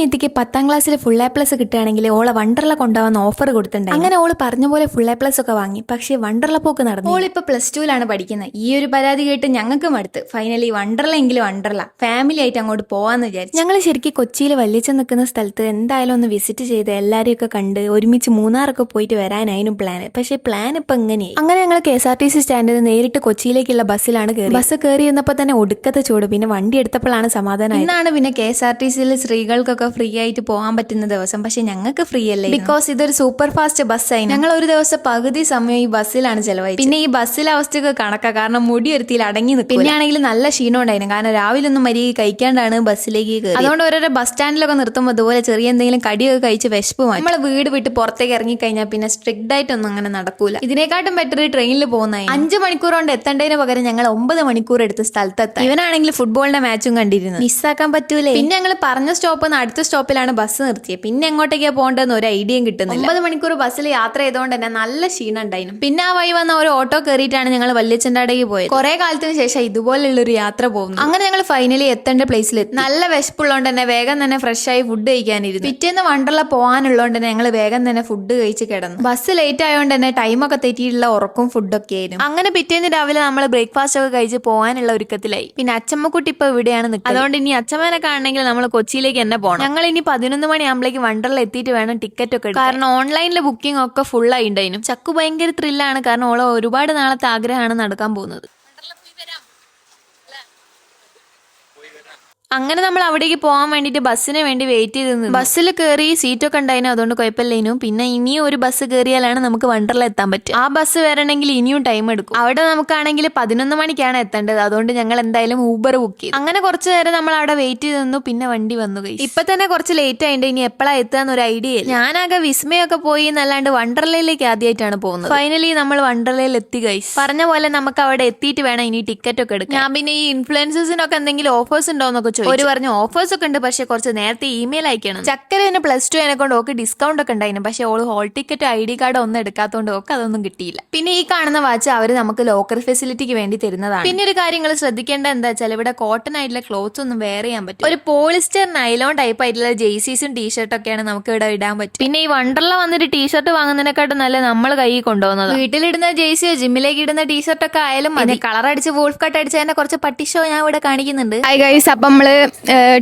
അനിയത്തിക്ക് 10ാം ക്ലാസ്സിൽ full A+ കിട്ടുകയാണെങ്കിൽ ഓളെ വണ്ടർല കൊണ്ടുപോകാൻ ഓഫർ കൊടുത്തിട്ടുണ്ട്. അങ്ങനെ ഓള് പറഞ്ഞ പോലെ ഫുൾ A+ ഒക്കെ വാങ്ങി. പക്ഷേ വണ്ടർല പോക്ക് നടന്നു. ഓളിപ്പോ +2 പഠിക്കുന്നത്. ഈ ഒരു പരാതി കേട്ട് ഞങ്ങൾക്കും അടുത്ത് ഫൈനലി വണ്ടർല എങ്കിലും വണ്ടർല ഫാമിലി ആയിട്ട് അങ്ങോട്ട് പോവാന്ന് വിചാരിച്ചു. ഞങ്ങൾ ശരിക്കും കൊച്ചിയിൽ വല്യച്ഛൻ നിൽക്കുന്ന സ്ഥലത്ത് എന്തായാലും ഒന്ന് വിസിറ്റ് ചെയ്ത് എല്ലാരെയും ഒക്കെ കണ്ട് ഒരുമിച്ച് മൂന്നാറൊക്കെ പോയിട്ട് വരാനായിരുന്നു പ്ലാൻ. പക്ഷേ പ്ലാൻ ഇപ്പൊ എങ്ങനെയായി? അങ്ങനെ ഞങ്ങൾ KSRTC സ്റ്റാൻഡിൽ നിന്ന് നേരിട്ട് കൊച്ചിയിലേക്കുള്ള ബസ്സിലാണ് കയറി. ബസ് കയറി വന്നപ്പോൾ തന്നെ ഒടുക്കത്തെ ചൂട്. പിന്നെ വണ്ടി എടുത്തപ്പോഴാണ് സമാധാനം. ഇന്നാണ് പിന്നെ KSRTCയിൽ സ്ത്രീകൾക്കൊക്കെ ഫ്രീ ആയിട്ട് പോകാൻ പറ്റുന്ന ദിവസം. പക്ഷെ ഞങ്ങൾക്ക് ഫ്രീ അല്ലേ, ബിക്കോസ് ഇതൊരു സൂപ്പർ ഫാസ്റ്റ് ബസ്സായി. ഞങ്ങൾ ഒരു ദിവസം പകുതി സമയം ഈ ബസ്സിലാണ് ചെലവായി. പിന്നെ ഈ ബസ്സിലെ അവസ്ഥയൊക്കെ കണക്കാ, കാരണം മുടി ഒരുത്തിയിൽ അടങ്ങി നിൽക്കും. പിന്നെ ആണെങ്കിൽ നല്ല ക്ഷീണം ഉണ്ടായിരുന്നു, കാരണം രാവിലെ ഒന്നും മര്യാദ കഴിക്കാണ്ടാണ് ബസ്സിലേക്ക് കയറി. അതുകൊണ്ട് ഓരോരോ ബസ് സ്റ്റാൻഡിലൊക്കെ നിർത്തുമ്പോൾ അതുപോലെ ചെറിയ എന്തെങ്കിലും കടിയൊക്കെ കഴിച്ച് വിശപ്പ് മാറ്റി നമ്മളെ വീട് വിട്ട് പുറത്തേക്ക് ഇറങ്ങിക്കഴിഞ്ഞാൽ പിന്നെ സ്ട്രിക്റ്റ് ആയിട്ടൊന്നും അങ്ങനെ നടക്കൂല. ഇതിനെക്കാട്ടും ബെറ്റർ ട്രെയിനിൽ പോകുന്നതായി. 5 മണിക്കൂർ കൊണ്ട് എത്തേണ്ടതിന് പകരം ഞങ്ങൾ 9 മണിക്കൂർ എടുത്ത് സ്ഥലത്തെത്താം. ഇവനാണെങ്കിൽ ഫുട്ബോളിന്റെ മാച്ചും കണ്ടിരുന്നു. മിസ്സാക്കാൻ പറ്റൂലേ. പിന്നെ ഞങ്ങൾ പറഞ്ഞ സ്റ്റോപ്പ് അടുത്ത സ്റ്റോപ്പിലാണ് ബസ് നിർത്തിയത്. പിന്നെ എങ്ങോട്ടേക്കാ പോകേണ്ടതെന്ന് ഒരു ഐഡിയയും കിട്ടുന്നില്ല. 9 മണിക്കൂർ ബസ്സിൽ യാത്ര ചെയ്തുകൊണ്ട് തന്നെ നല്ല ക്ഷീണം ഉണ്ടായിരുന്നു. പിന്നെ ആ വഴി വന്ന ഒരു ഓട്ടോ കയറിയിട്ടാണ് ഞങ്ങൾ വല്യച്ഛൻ്റെ അടയ്ക്ക് പോയത്. കുറെ കാലത്തിന് ശേഷം ഇതുപോലുള്ള ഒരു യാത്ര പോകുന്നു. അങ്ങനെ ഞങ്ങൾ ഫൈനലി എത്തേണ്ട പ്ലേസിലെത്തി. നല്ല വിശപ്പുള്ളതുകൊണ്ട് തന്നെ വേഗം തന്നെ ഫ്രഷ് ആയി ഫുഡ് കഴിക്കാനിരുന്നു. പിറ്റേന്ന് വണ്ടർല പോകാനുള്ളതുകൊണ്ട് തന്നെ ഞങ്ങൾ വേഗം തന്നെ ഫുഡ് കഴിച്ച് കിടന്നു. ബസ് ലേറ്റ് ആയതുകൊണ്ട് തന്നെ ടൈമൊക്കെ തെറ്റിയിട്ടുള്ള ഉറക്കും ഫുഡൊക്കെ ആയിരുന്നു. അങ്ങനെ പിറ്റേന്ന് രാവിലെ നമ്മൾ ബ്രേക്ക്ഫാസ്റ്റ് ഒക്കെ കഴിച്ച് പോകാനുള്ള ഒരുക്കത്തിലായി. പിന്നെ അച്ചമ്മക്കുട്ടി ഇപ്പൊ ഇവിടെയാണ് നിൽക്കുന്നത്. അതുകൊണ്ട് ഇനി അച്ഛമ്മേനെ കാണണമെങ്കിൽ നമ്മൾ കൊച്ചിയിലേക്ക് തന്നെ പോകണം. ഞങ്ങൾ ഇനി 11 മണിയാകുമ്പോഴേക്ക് വണ്ടർല എത്തിയിട്ട് വേണം ടിക്കറ്റ് ഒക്കെ എടുക്കാൻ. കാരണം ഓൺലൈനിലെ ബുക്കിംഗ് ഒക്കെ ഫുൾ ആയി ഉണ്ടായിരുന്നു. ചക്കു ഭയങ്കര ത്രില്ലാണ്, കാരണം ഓളെ ഒരുപാട് നാളത്തെ ആഗ്രഹമാണ് നടക്കാൻ പോകുന്നത്. അങ്ങനെ നമ്മൾ അവിടേക്ക് പോകാൻ വേണ്ടിയിട്ട് ബസ്സിന് വേണ്ടി വെയിറ്റ് ചെയ്ത് നിന്നു. ബസ്സിൽ കയറി സീറ്റൊക്കെ ഉണ്ടായിരുന്നു, അതുകൊണ്ട് കുഴപ്പമില്ലേനു. പിന്നെ ഇനിയും ഒരു ബസ് കയറിയാലാണ് നമുക്ക് വണ്ടർല എത്താൻ പറ്റും. ആ ബസ് വരണമെങ്കിൽ ഇനിയും ടൈം എടുക്കും. അവിടെ നമുക്കാണെങ്കിൽ 11 മണിക്കാണ് എത്തേണ്ടത്. അതുകൊണ്ട് ഞങ്ങൾ എന്തായാലും ഊബർ ബുക്ക് ചെയ്തു. അങ്ങനെ കുറച്ച് നേരം നമ്മൾ അവിടെ വെയിറ്റ് ചെയ്ത് നിന്നു. പിന്നെ വണ്ടി വന്നു. ഇപ്പൊ തന്നെ കുറച്ച് ലേറ്റ് ആയിട്ട് ഇനി എപ്പോഴാ എത്താന്ന് ഒരു ഐഡിയ ഇല്ല. ഞാനാകെ വിസ്മയൊക്കെ പോയി എന്നല്ലാണ്ട് വണ്ടർലയിലേക്ക് ആദ്യമായിട്ടാണ് പോകുന്നത്. ഫൈനലി നമ്മൾ വണ്ടർലയിൽ എത്തി ഗൈസ്. പറഞ്ഞ പോലെ നമുക്ക് അവിടെ എത്തിയിട്ട് വേണം ഇനി ടിക്കറ്റ് ഒക്കെ എടുക്കാം. ഞാൻ പിന്നെ ഈ ഇൻഫ്ലുവൻസേഴ്സിനൊക്കെ എന്തെങ്കിലും ഓഫേഴ്സ് ഉണ്ടോന്നൊക്കെ ഒരു പറഞ്ഞു ഓഫേഴ്സ് ഒക്കെ ഉണ്ട്, പക്ഷെ കുറച്ച് നേരത്തെ ഇമെയിൽ അയക്കണം. ചക്കര തന്നെ +2 അതിനെ കൊണ്ട് ഓക്ക് ഡിസ്കൗണ്ട് ഒക്കെ ഉണ്ടായിരുന്നു. പക്ഷെ ഓള് ഹോൾ ടിക്കറ്റ് ID കാർഡ് ഒന്നും എടുക്കാത്തതുകൊണ്ട് ഓക്ക് അതൊന്നും കിട്ടിയില്ല. പിന്നെ ഈ കാണുന്ന വാച്ച് അവര് നമുക്ക് ലോക്കർ ഫെസിലിറ്റിക്ക് വേണ്ടി തരുന്നതാണ്. പിന്നെ ഒരു കാര്യങ്ങൾ ശ്രദ്ധിക്കേണ്ട എന്താ വെച്ചാൽ ഇവിടെ കോട്ടൺ ആയിട്ടുള്ള ക്ലോത്ത്സ് ഒന്നും വെയർ ചെയ്യാൻ പറ്റും. ഒരു പോളിസ്റ്റർ നൈലോൺ ടൈപ്പ് ആയിട്ടുള്ള ജെയ്സീസും ടീഷർട്ടൊക്കെയാണ് നമുക്ക് ഇവിടെ ഇടാൻ പറ്റും. പിന്നെ ഈ വണ്ടർല വന്നിട്ട് ടീഷർട്ട് വാങ്ങുന്നതിനെക്കാട്ടും നല്ല നമ്മൾ കൈ കൊണ്ടുപോകുന്നത്. വീട്ടിലിടുന്ന ജെയ്സിയോ ജിമ്മിലേക്ക് ഇടുന്ന ടീഷർട്ടൊക്കെ ആയാലും മതി. കളർ അടിച്ച് വോൾഫ് കട്ട് അടിച്ചതിന്റെ കുറച്ച് പട്ടിഷോ ഞാൻ ഇവിടെ കാണിക്കുന്നുണ്ട്. അപ്പം നമ്മള്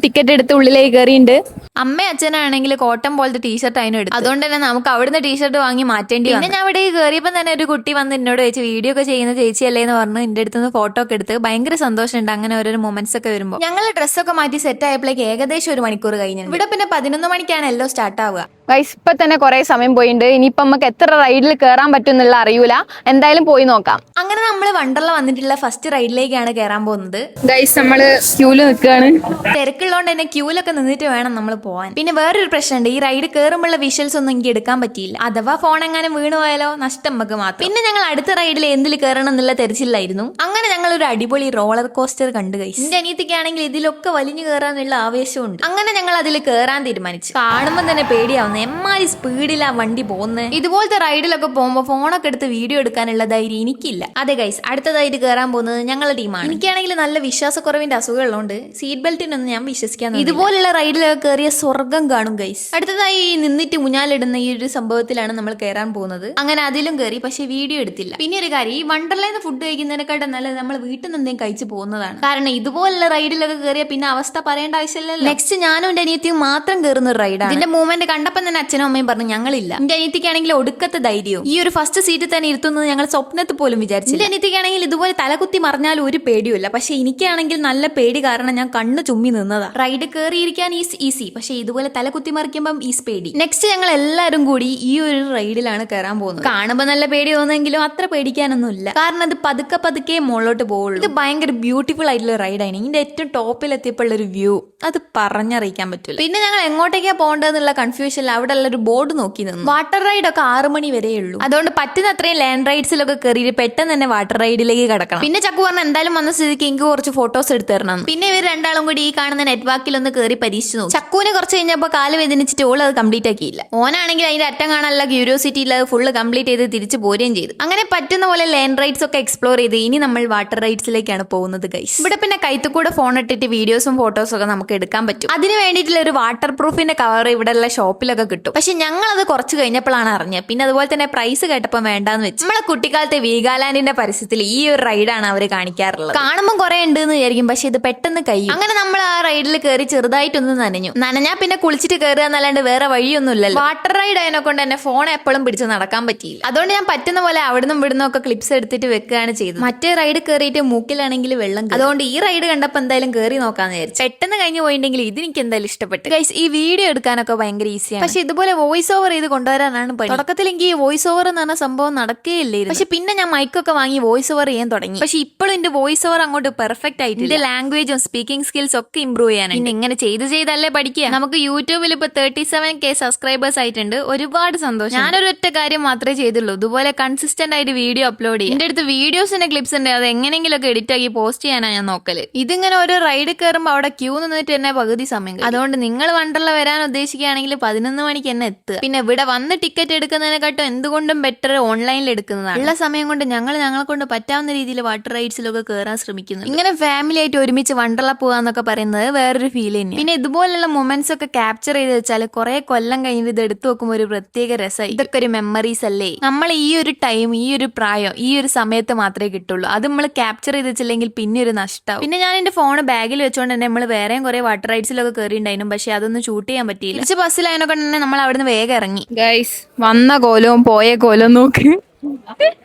ടിക്കറ്റ് എടുത്ത് ഉള്ളിലേക്ക് കയറിയിട്ടുണ്ട്. അമ്മ അച്ഛനാണെങ്കിൽ കോട്ടൺ പോലത്തെ ടീഷർട്ട് അതിനും എടുത്തു. അതുകൊണ്ട് തന്നെ നമുക്ക് അവിടുന്ന് ടീഷർട്ട് വാങ്ങി മാറ്റേണ്ടി വന്നു. പിന്നെ ഞാൻ ഇവിടെ കയറിയപ്പോൾ തന്നെ ഒരു കുട്ടി വന്ന് എന്നോട് ചോദിച്ചു വീഡിയോ ഒക്കെ ചെയ്യുന്ന ചേച്ചിയല്ലേ എന്ന് പറഞ്ഞ് എന്റെ അടുത്ത് ഫോട്ടോ ഒക്കെ എടുത്ത്. ഭയങ്കര സന്തോഷമുണ്ട് അങ്ങനെ ഓരോരോ മൊമെന്റ്സ് ഒക്കെ വരുമ്പോൾ. ഞങ്ങൾ ഡ്രസ്സൊക്കെ മാറ്റി സെറ്റ് ആയപ്പോഴേക്ക് ഏകദേശം 1 മണിക്കൂർ കഴിഞ്ഞു. ഇവിടെ പിന്നെ 11 മണിക്കാണ് എല്ലാം സ്റ്റാർട്ട് ആവുക. ഇപ്പൊ തന്നെ കുറെ സമയം പോയിട്ടുണ്ട്. ഇനിയിപ്പം നമുക്ക് എത്ര റൈഡിൽ കയറാൻ പറ്റും എന്നുള്ള അറിയൂല. എന്തായാലും പോയി നോക്കാം. അങ്ങനെ നമ്മൾ വണ്ടർല വന്നിട്ടുള്ള ഫസ്റ്റ് റൈഡിലേക്കാണ് കയറാൻ പോകുന്നത്. ഗൈസ് നമ്മള് ക്യൂല് നിൽക്കുകയാണ്. തിരക്കുള്ളതുകൊണ്ട് തന്നെ ക്യൂലൊക്കെ നിന്നിട്ട് വേണം നമ്മൾ പോകാൻ. പിന്നെ വേറൊരു പ്രശ്നമുണ്ട്, ഈ റൈഡ് കയറുമ്പോഴുള്ള വിഷ്വൽസ് ഒന്നും എനിക്ക് എടുക്കാൻ പറ്റിയില്ല. അഥവാ ഫോൺ എങ്ങാനും വീണു പോയാലോ നഷ്ടം നമുക്ക് മാത്രം. പിന്നെ ഞങ്ങൾ അടുത്ത റൈഡിൽ എന്തിൽ കയറണം എന്നുള്ള തെരച്ചിലായിരുന്നു. അങ്ങനെ ഞങ്ങൾ ഒരു അടിപൊളി റോളർ കോസ്റ്റർ കണ്ടു ഗൈസ്. എന്റെ അനിയത്തിക്കാണെങ്കിൽ ഇതിലൊക്കെ വലിഞ്ഞു കയറാനുള്ള ആവേശമുണ്ട്. അങ്ങനെ ഞങ്ങൾ അതിൽ കയറാൻ തീരുമാനിച്ചു. കാണുമ്പോൾ തന്നെ പേടിയാവുന്നു, എമ്മാരി സ്പീഡിലാ വണ്ടി പോകുന്നത്. ഇതുപോലത്തെ റൈഡിലൊക്കെ പോകുമ്പോൾ ഫോണൊക്കെ എടുത്ത് വീഡിയോ എടുക്കാനുള്ള ധൈര്യം എനിക്കില്ല. അതെ ഗൈസ്, അടുത്തതായിട്ട് കയറാൻ പോകുന്നത് ഞങ്ങളുടെ ടീമാണ്. എനിക്കാണെങ്കിൽ നല്ല വിശ്വാസക്കുറവിന്റെ അസുഖമുള്ളതുകൊണ്ട് സീറ്റ് ബെൽറ്റിനൊന്നും ഞാൻ വിശ്വസിക്കാൻ. ഇതുപോലുള്ള റൈഡിലൊക്കെ കയറിയ സ്വർഗം കാണും ഗൈസ്. അടുത്തതായി നിന്നിട്ട് ഊഞ്ഞാലിടുന്ന ഈ ഒരു സംഭവത്തിലാണ് നമ്മൾ കയറാൻ പോകുന്നത്. അങ്ങനെ അതിലും കയറി, പക്ഷെ വീഡിയോ എടുത്തില്ല. പിന്നെ ഒരു കാര്യം, ഈ വണ്ടർലൈന്ന് ഫുഡ് കഴിക്കുന്നതിനെക്കാട്ടും നല്ലത് നമ്മൾ വീട്ടിൽ നിന്ന് എന്തെങ്കിലും കഴിച്ചു പോകുന്നതാണ്. കാരണം ഇതുപോലുള്ള റൈഡിലൊക്കെ കയറിയ പിന്നെ അവസ്ഥ പറയേണ്ട ആവശ്യമില്ലല്ലോ. നെക്സ്റ്റ് ഞാനും എന്റെ അനിയത്തിയും മാത്രം കയറുന്ന ഒരു റൈഡാണ്. ഇതിന്റെ മൂവ്മെന്റ് കണ്ടപ്പോൾ തന്നെ അച്ഛനും അമ്മയും പറഞ്ഞു ഞങ്ങളില്ല. എന്റെ അനിയത്തിക്കാണെങ്കിൽ ഒടുക്കത്തെ ധൈര്യവും. ഈ ഒരു ഫസ്റ്റ് സീറ്റിൽ തന്നെ ഇരുത്തുന്നത് ഞങ്ങൾ സ്വപ്നത്തിൽ പോലും വിചാരിച്ചില്ല. എന്റെ അനിയത്തിക്കാണെങ്കിൽ ഇതുപോലെ തലകുത്തി മറിഞ്ഞാലും ഒരു പേടിയുമില്ല. പക്ഷെ എനിക്കാണെങ്കിൽ നല്ല പേടി, കാരണം ഞാൻ കണ്ണ് ചുമ്മി നിന്നതാ. റൈഡ് കയറിയിരിക്കാൻ ഈസി, പക്ഷെ ഇതുപോലെ തലകുത്തി മറിക്കുമ്പം ഈസ് പേടി. നെക്സ്റ്റ് ഞങ്ങൾ എല്ലാവരും കൂടി ഈ ഒരു റൈഡിലാണ് കയറാൻ പോകുന്നത്. കാണുമ്പോൾ നല്ല പേടി തോന്നുമെങ്കിലും അത്ര പേടിക്കാനൊന്നും ഇല്ല, കാരണം അത് പതുക്കെ പതുക്കെ മുകളിലോട്ട് പോകുള്ളൂ. ഇത് ഭയങ്കര ബ്യൂട്ടിഫുൾ ആയിട്ടുള്ള റൈഡാണ്. ഇതിന്റെ ഏറ്റവും ടോപ്പിൽ എത്തിയപ്പോൾ ഒരു വ്യൂ അത് പറഞ്ഞറിയിക്കാൻ പറ്റില്ല. പിന്നെ ഞങ്ങൾ എങ്ങോട്ടേക്കാ പോകേണ്ടതെന്നുള്ള കൺഫ്യൂഷൻ അവിടെ ഉള്ള ഒരു ബോർഡ് നോക്കി നിന്നു. വാട്ടർ റൈഡ് ഒക്കെ 6 മണി വരെ ഉള്ളൂ. അതുകൊണ്ട് പറ്റുന്ന അത്രയും ലാൻഡ് റൈഡ്സിലൊക്കെ കയറിയിട്ട് പെട്ടെന്ന് തന്നെ വാട്ടർ റൈഡിലേക്ക് കിടക്കണം. പിന്നെ ചക്കു പറഞ്ഞ എന്തായാലും വന്ന സ്ഥിതിക്ക് എനിക്ക് കുറച്ച് ഫോട്ടോസ് എടുത്ത് തരണം. പിന്നെ ഇവർ രണ്ടാളും കൂടി ഈ കാണുന്ന നെറ്റ്വർക്കിൽ ഒന്ന് കയറി പരീക്ഷിച്ചു നോക്കും. ചക്കുവിനെ കുറച്ച് കഴിഞ്ഞപ്പോൾ കാല് വേദനിച്ചിട്ട് ഓൾ അത് കംപ്ലീറ്റ് ആക്കിയില്ല. ഓനാണെങ്കിൽ അതിന്റെ അറ്റം കാണാനുള്ള ക്യൂരിയോസിറ്റി ഇല്ലാതെ ഫുള്ള് കംപ്ലീറ്റ് ചെയ്ത് തിരിച്ചു പോരുകയും ചെയ്തു. അങ്ങനെ പറ്റുന്ന പോലെ ലാൻഡ് റൈഡ്സ് ഒക്കെ എക്സ്പ്ലോർ ചെയ്ത് ഇനി നമ്മൾ വാട്ടർ റൈഡ്സിലേക്കാണ് പോകുന്നത് ഗൈസ്. ഇവിടെ പിന്നെ കൈത്തുകൂടെ ഫോൺ ഇട്ടിട്ട് വീഡിയോസും ഫോട്ടോസും ഒക്കെ നമുക്ക് എടുക്കാൻ പറ്റും. അതിന് വേണ്ടിയിട്ടുള്ള ഒരു വാട്ടർ പ്രൂഫിന്റെ കവർ ഇവിടെ ഉള്ള ഷോപ്പിലൊക്കെ കിട്ടും. പക്ഷെ ഞങ്ങൾ അത് കുറച്ച് കഴിഞ്ഞപ്പോഴാണ് അറിഞ്ഞത്. പിന്നെ അതുപോലെ തന്നെ പ്രൈസ് കേട്ടപ്പോൾ വേണ്ടാന്ന് വെച്ചു. നമ്മളെ കുട്ടിക്കാലത്തെ വീഗാലാൻഡിന്റെ പരിസരത്തിൽ ഈ ഒരു റൈഡാണ് അവർ കാണിക്കാറുള്ളത്. കാണുമ്പോൾ കുറെ ഉണ്ട് എന്ന് വിചാരിക്കും, പക്ഷെ ഇത് പെട്ടെന്ന് കഴിയും. അങ്ങനെ നമ്മൾ ആ റൈഡിൽ കയറി ചെറുതായിട്ടൊന്ന് നനഞ്ഞാ പിന്നെ കുളിച്ചിട്ട് കയറുക എന്നല്ലാണ്ട് വേറെ വഴിയൊന്നും ഇല്ലല്ലോ. വാട്ടർ റൈഡ് അതിനെ കൊണ്ട് തന്നെ ഫോൺ എപ്പോഴും പിടിച്ച് നടക്കാൻ പറ്റിയില്ല. അതുകൊണ്ട് ഞാൻ പറ്റുന്ന പോലെ അവിടുന്ന് ഇവിടുന്ന് ഒക്കെ ക്ലിപ്സ് എടുത്തിട്ട് വെക്കുകയാണ് ചെയ്തത്. മറ്റേ റൈഡ് കയറിയിട്ട് മൂക്കിലാണെങ്കിൽ വെള്ളം. അതുകൊണ്ട് ഈ റൈഡ് കണ്ടപ്പോൾ എന്തായാലും കയറി നോക്കാന്ന് വിചാരിച്ചു. പെട്ടെന്ന് കഴിഞ്ഞ് പോയിട്ടുണ്ടെങ്കിൽ ഇത് എനിക്ക് എന്തായാലും ഇഷ്ടപ്പെട്ടു ഗൈസ്. ഈ വീഡിയോ എടുക്കാനൊക്കെ ഭയങ്കര ഈസിയാണ്. പക്ഷെ ഇതുപോലെ വോയിസ് ഓവർ ചെയ്ത് കൊണ്ടുവരാനാണ് പണി. തുടക്കത്തിൽ എനിക്ക് ഈ വോയിസ് ഓവർ എന്ന് പറഞ്ഞ സംഭവം നടക്കുകയില്ലായിരുന്നു. പക്ഷെ പിന്നെ ഞാൻ മൈക്കൊക്കെ വാങ്ങി വോയിസ് ഓവർ ചെയ്യാൻ തുടങ്ങി. പക്ഷെ ഇപ്പോഴും എന്റെ വോയിസ് ഓവർ അങ്ങോട്ട് പെർഫെക്റ്റ് ആയിട്ട് എന്റെ ലാംഗ്വേജും സ്പീക്കിംഗ് സ്കിൽസ് ഒക്കെ ഇമ്പ്രൂവ് ചെയ്യാൻ. പിന്നെ ഇങ്ങനെ ചെയ്തല്ലേ പഠിക്കുക. നമുക്ക് യൂട്യൂബിൽ ഇപ്പൊ 37K സബ്സ്ക്രൈബേഴ്സ് ആയിട്ടുണ്ട്. ഒരുപാട് സന്തോഷം. ഞാനൊരു ഒറ്റ കാര്യം മാത്രമേ ചെയ്തുള്ളൂ, ഇതുപോലെ കൺസിസ്റ്റന്റ് ആയിട്ട് വീഡിയോ അപ്ലോഡ് ചെയ്യും. എന്റെ അടുത്ത് വീഡിയോസിന്റെ ക്ലിപ്സ് ഉണ്ട്, അത് എങ്ങനെയെങ്കിലും ഒക്കെ എഡിറ്റ് ആക്കി പോസ്റ്റ് ചെയ്യാനാണ് ഞാൻ നോക്കല്. ഇതിങ്ങനെ ഒരു റൈഡ് കയറുമ്പോൾ അവിടെ ക്യൂ നിന്നിട്ട് തന്നെ പകുതി സമയം. അതുകൊണ്ട് നിങ്ങൾ വണ്ടർല വരാൻ ഉദ്ദേശിക്കുകയാണെങ്കിൽ 11 മണിക്ക് തന്നെ എത്തുക. പിന്നെ ഇവിടെ വന്ന് ടിക്കറ്റ് എടുക്കുന്നതിനെക്കാട്ടും എന്തുകൊണ്ടും ബെറ്റർ ഓൺലൈനിൽ എടുക്കുന്നതാണ്. ഉള്ള സമയം കൊണ്ട് ഞങ്ങളെ കൊണ്ട് പറ്റാവുന്ന രീതിയിൽ വാട്ടർ റൈഡ്സിലൊക്കെ കയറാൻ ശ്രമിക്കുന്നു. ഇങ്ങനെ ഫാമിലി ആയിട്ട് ഒരുമിച്ച് വണ്ടർല പോകാന്നൊക്കെ പറയുന്നത് വേറൊരു ഫീൽ തന്നെയാണ്. പിന്നെ ഇതുപോലുള്ള മൊമെന്റ്സ് ഒക്കെ ക്യാപ്ചർ ചെയ്ത് വെച്ചാൽ കുറെ കൊല്ലം കഴിഞ്ഞിട്ട് ഇത് എടുത്തു നോക്കുമ്പോൾ ഒരു പ്രത്യേക രസമായി. ഇതൊക്കെ ഒരു മെമ്മറീസ് അല്ലേ. നമ്മൾ ഈ ഒരു ടൈം, ഈ ഒരു പ്രായം, ഈ ഒരു സമയത്ത് മാത്രമേ കിട്ടുള്ളൂ. അത് നമ്മൾ ക്യാപ്ചർ ചെയ്ത് വെച്ചില്ലെങ്കിൽ പിന്നെ ഒരു നഷ്ടമാവും. പിന്നെ ഞാൻ എന്റെ ഫോൺ ബാഗിൽ വെച്ചുകൊണ്ട് തന്നെ നമ്മൾ വേറെയും കുറെ വാട്ടർ റൈഡ്സിലൊക്കെ കയറിയിട്ടുണ്ടായിരുന്നു. പക്ഷെ അതൊന്നും ഷൂട്ട് ചെയ്യാൻ പറ്റിയില്ല. കുറച്ച് ബസ്സിലായതിനൊക്കെ തന്നെ നമ്മൾ അവിടുന്ന് വേഗം ഇറങ്ങി ഗൈസ്. വന്ന കോലവും പോയ കോലവും നോക്ക്.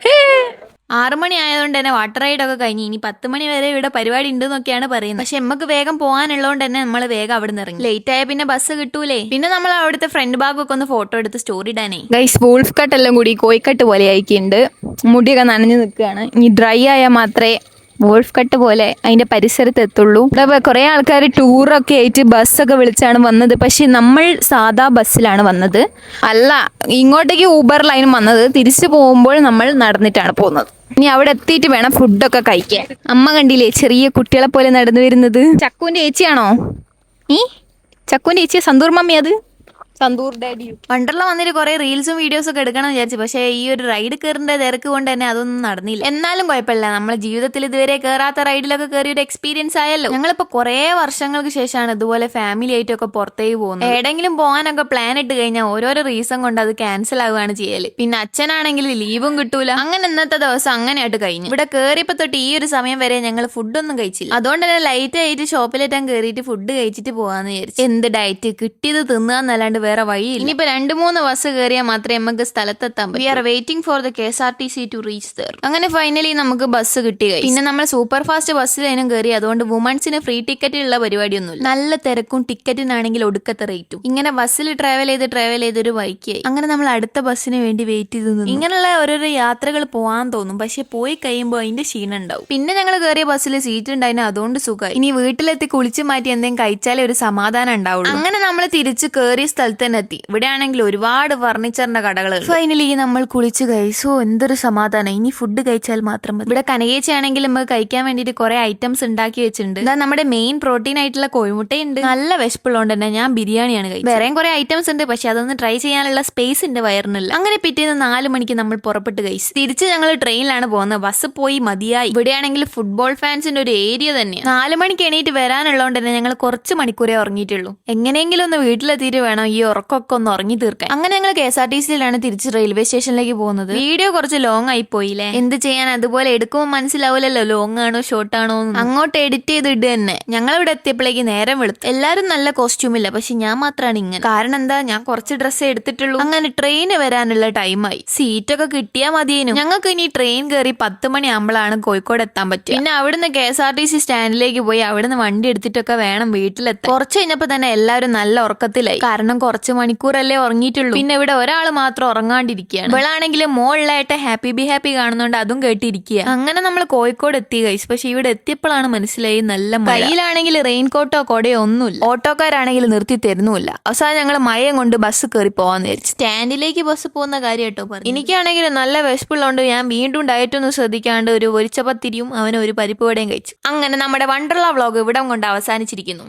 6 മണി ആയതുകൊണ്ട് തന്നെ വാട്ടർ റൈഡൊക്കെ കഴിഞ്ഞ് ഇനി 10 മണി വരെ ഇവിടെ പരിപാടി ഉണ്ട് എന്നൊക്കെയാണ് പറയുന്നത്. പക്ഷെ നമുക്ക് വേഗം പോകാനുള്ളതുകൊണ്ട് തന്നെ നമ്മൾ വേഗം അവിടെ നിന്ന് ഇറങ്ങി. ലേറ്റ് ആയ പിന്നെ ബസ് കിട്ടൂലേ. പിന്നെ നമ്മൾ അവിടുത്തെ ഫ്രണ്ട് ഭാഗമൊക്കെ ഒന്ന് ഫോട്ടോ എടുത്ത് സ്റ്റോറി ഇടാനേ. ഗൈസ് വൂൾഫ് കട്ട് എല്ലാം കൂടി കോഴിക്കട്ട് പോലെ ആയിക്കുണ്ട്. മുടിയൊക്കെ നനഞ്ഞു നിൽക്കുകയാണ്. ഇനി ഡ്രൈ ആയാൽ മാത്രമേ വോൾഫ് കട്ട് പോലെ അതിന്റെ പരിസരത്ത് എത്തുള്ളൂ. ഇവിടെ കുറെ ആൾക്കാർ ടൂറൊക്കെ ആയിട്ട് ബസ്സൊക്കെ വിളിച്ചാണ് വന്നത്. പക്ഷെ നമ്മൾ സാധാ ബസ്സിലാണ് വന്നത്. അല്ല, ഇങ്ങോട്ടേക്ക് ഊബറിലായിരുന്നു വന്നത്. തിരിച്ചു പോകുമ്പോൾ നമ്മൾ നടന്നിട്ടാണ് പോകുന്നത്. ഇനി അവിടെ എത്തിയിട്ട് വേണം ഫുഡൊക്കെ കഴിക്കാൻ. അമ്മ കണ്ടില്ലേ ചെറിയ കുട്ടികളെ പോലെ നടന്നു വരുന്നത്. ചക്കുവിന്റെ ചേച്ചിയാണോ ഈ ചക്കുവിന്റെ ചേച്ചിയ സന്തൂർ മമ്മി? അത് സന്തൂർ ഡാഡി. വണ്ടർല വന്നിട്ട് കുറെ റീൽസും വീഡിയോസും ഒക്കെ എടുക്കണം വിചാരിച്ചു. പക്ഷെ ഈ ഒരു റൈഡ് കയറിന്റെ തിരക്ക് കൊണ്ട് തന്നെ അതൊന്നും നടന്നില്ല. എന്നാലും കുഴപ്പമില്ല, നമ്മളെ ജീവിതത്തിൽ ഇതുവരെ കയറാത്ത റൈഡിലൊക്കെ കയറി ഒരു എക്സ്പീരിയൻസ് ആയല്ലോ. ഞങ്ങളിപ്പോ കുറെ വർഷങ്ങൾക്ക് ശേഷമാണ് ഇതുപോലെ ഫാമിലി ആയിട്ടൊക്കെ പുറത്തേക്ക് പോകുന്നത്. എവിടെയെങ്കിലും പോകാനൊക്കെ പ്ലാൻ ഇട്ട് കഴിഞ്ഞാൽ ഓരോരോ റീസൺ കൊണ്ട് അത് ക്യാൻസൽ ആവുകയാണ് ചെയ്യല്. പിന്നെ അച്ഛനാണെങ്കിൽ ലീവും കിട്ടൂല. അങ്ങനെ ഇന്നത്തെ ദിവസം അങ്ങനെയായിട്ട് കഴിഞ്ഞു. ഇവിടെ കയറിയപ്പോ തൊട്ട് ഈ ഒരു സമയം വരെ ഞങ്ങൾ ഫുഡൊന്നും കഴിച്ചില്ല. അതുകൊണ്ട് തന്നെ ലൈറ്റ് ആയിട്ട് ഷോപ്പിലേറ്റാൻ കയറിയിട്ട് ഫുഡ് കഴിച്ചിട്ട് പോകാന്ന് വിചാരിച്ചു. എന്ത് ഡയറ്റ്, കിട്ടിയത് തിന്നാന്നല്ലാണ്ട് വേറെ വഴിയില്ല. ഇനിയിപ്പോ 2-3 ബസ് കയറിയാൽ മാത്രമേ നമുക്ക് സ്ഥലത്തെത്താൻ പറ്റൂ. We are waiting for the KSRTC to reach there. അങ്ങനെ ഫൈനലി നമുക്ക് ബസ് കിട്ടി. പിന്നെ നമ്മൾ സൂപ്പർ ഫാസ്റ്റ് ബസ്സിലേനും കയറി. അതുകൊണ്ട് വുമൺസിന് ഫ്രീ ടിക്കറ്റുള്ള പരിപാടിയൊന്നുമില്ല. നല്ല തിരക്കും ടിക്കറ്റിനാണെങ്കിൽ ഒടുക്കത്തെ റേറ്റും. ഇങ്ങനെ ബസ്സിൽ ട്രാവൽ ചെയ്ത് ഒരു വൈക്കായി. അങ്ങനെ നമ്മൾ അടുത്ത ബസ്സിന് വേണ്ടി വെയിറ്റ് ചെയ്ത് നിന്നു. ഇങ്ങനെയുള്ള ഓരോരോ യാത്രകൾ പോകാൻ തോന്നും. പക്ഷെ പോയി കഴിയുമ്പോൾ അതിന്റെ ക്ഷീണം ഉണ്ടാവും. പിന്നെ ഞങ്ങൾ കയറിയ ബസ്സിൽ സീറ്റ് ഉണ്ടായിരുന്നു. അതുകൊണ്ട് സുഖമായി. ഇനി വീട്ടിലെത്തി കുളിച്ച് മാറ്റി എന്തെങ്കിലും കഴിച്ചാലേ ഒരു സമാധാനം ഉണ്ടാവുള്ളൂ. അങ്ങനെ നമ്മൾ തിരിച്ച് കയറിയ സ്ഥലത്ത് തന്നെ എത്തി. ഇവിടെ ആണെങ്കിൽ ഒരുപാട് ഫർണിച്ചറിന്റെ കടകൾ. ഫൈനലി നമ്മൾ കുളിച്ച് കഴിച്ചു. എന്തൊരു സമാധാനം. ഇനി ഫുഡ് കഴിച്ചാൽ മാത്രം മതി. ഇവിടെ കനകേച്ചി ആണെങ്കിൽ നമുക്ക് കഴിക്കാൻ വേണ്ടിട്ട് കുറെ ഐറ്റംസ് ഉണ്ടാക്കി വെച്ചിട്ടുണ്ട്. ഇതാ നമ്മുടെ മെയിൻ പ്രോട്ടീൻ ആയിട്ടുള്ള കോഴിമുട്ടയുണ്ട്. നല്ല വിശപ്പുള്ളതുകൊണ്ട് തന്നെ ഞാൻ ബിരിയാണിയാണ് കഴിച്ചത്. വേറെയും കുറെ ഐറ്റംസ് ഉണ്ട്. പക്ഷെ അതൊന്നും ട്രൈ ചെയ്യാനുള്ള സ്പേസ് എന്റെ വയറിനില്ല. അങ്ങനെ പിറ്റേന്ന് 4 മണിക്ക് നമ്മൾ പുറപ്പെട്ട് കഴിച്ചു. തിരിച്ച് ഞങ്ങൾ ട്രെയിനിലാണ് പോകുന്നത്. ബസ് പോയി മതിയായി. ഇവിടെയാണെങ്കിൽ ഫുട്ബോൾ ഫാൻസിന്റെ ഒരു ഏരിയ തന്നെയാണ്. 4 മണിക്ക് എണീറ്റ് വരാനുള്ളതുകൊണ്ട് തന്നെ ഞങ്ങൾ കുറച്ച് മണിക്കൂറേ ഉറങ്ങിയിട്ടുള്ളൂ. എങ്ങനെയെങ്കിലും ഒന്ന് വീട്ടിലെത്തിയിട്ട് വേണം ഈ ഉറക്കമൊക്കെ ഒന്ന് ഉറങ്ങി തീർക്കാൻ. അങ്ങനെ ഞങ്ങൾ KSRTCയിലാണ് തിരിച്ച് റെയിൽവേ സ്റ്റേഷനിലേക്ക് പോകുന്നത്. വീഡിയോ കുറച്ച് ലോങ് ആയി പോയില്ലേ. എന്ത് ചെയ്യാൻ, അതുപോലെ എടുക്കുമ്പോൾ മനസ്സിലാവില്ലല്ലോ ലോങ് ആണോ ഷോർട്ട് ആണോ. അങ്ങോട്ട് എഡിറ്റ് ചെയ്തിട്ട് തന്നെ ഞങ്ങളിവിടെ എത്തിയപ്പോഴേക്ക് നേരം വെളുത്തു. എല്ലാരും നല്ല കോസ്റ്റ്യൂമില്ല. പക്ഷെ ഞാൻ മാത്രമാണ് ഇങ്ങനെ. കാരണം എന്താ, ഞാൻ കുറച്ച് ഡ്രസ്സേ എടുത്തിട്ടുള്ളൂ. അങ്ങനെ ട്രെയിന് വരാനുള്ള ടൈമായി. സീറ്റൊക്കെ കിട്ടിയാൽ മതിയേനു. ഞങ്ങൾക്ക് ഇനി ട്രെയിൻ കയറി 10 മണി ആകുമ്പോഴാണ് കോഴിക്കോട് എത്താൻ പറ്റുക. പിന്നെ അവിടുന്ന് KSRTC സ്റ്റാൻഡിലേക്ക് പോയി അവിടുന്ന് വണ്ടി എടുത്തിട്ടൊക്കെ വേണം വീട്ടിലെത്താൻ. കുറച്ച് കഴിഞ്ഞപ്പോ തന്നെ എല്ലാവരും നല്ല ഉറക്കത്തിലായി. കാരണം കുറച്ച് മണിക്കൂറല്ലേ ഉറങ്ങിയിട്ടുള്ളൂ. പിന്നെ ഇവിടെ ഒരാൾ മാത്രം ഉറങ്ങാണ്ടിരിക്കുകയാണ്. ഇവളാണെങ്കിൽ മോളിലായിട്ട് ഹാപ്പി ബി ഹാപ്പി കാണുന്നോണ്ട് അതും കേട്ടിരിക്കുക. അങ്ങനെ നമ്മൾ കോഴിക്കോട് എത്തി ഗൈസ്. പക്ഷെ ഇവിടെ എത്തിയപ്പോഴാണ് മനസ്സിലായി നല്ല കയ്യിലാണെങ്കിൽ റെയിൻകോട്ടോ കൊടയോ ഒന്നുമില്ല. ഓട്ടോക്കാരാണെങ്കിൽ നിർത്തി തരുന്നുമില്ല. അവസാനം ഞങ്ങൾ മഴയും കൊണ്ട് ബസ് കയറി പോവാന്ന് വിചാരിച്ചു. സ്റ്റാൻഡിലേക്ക് ബസ് പോകുന്ന കാര്യം കേട്ടോ പറഞ്ഞു. എനിക്കാണെങ്കിൽ നല്ല വിശപ്പുള്ളതുകൊണ്ട് ഞാൻ വീണ്ടും ഡയറ്റ് ഒന്നും ശ്രദ്ധിക്കാണ്ട് ഒരു പൊരിച്ചപ്പത്തിരിയും അവന് ഒരു പരിപ്പ് വടയും കഴിച്ചു. അങ്ങനെ നമ്മുടെ വണ്ടർല വ്ളോഗ് ഇവിടം കൊണ്ട് അവസാനിച്ചിരിക്കുന്നു.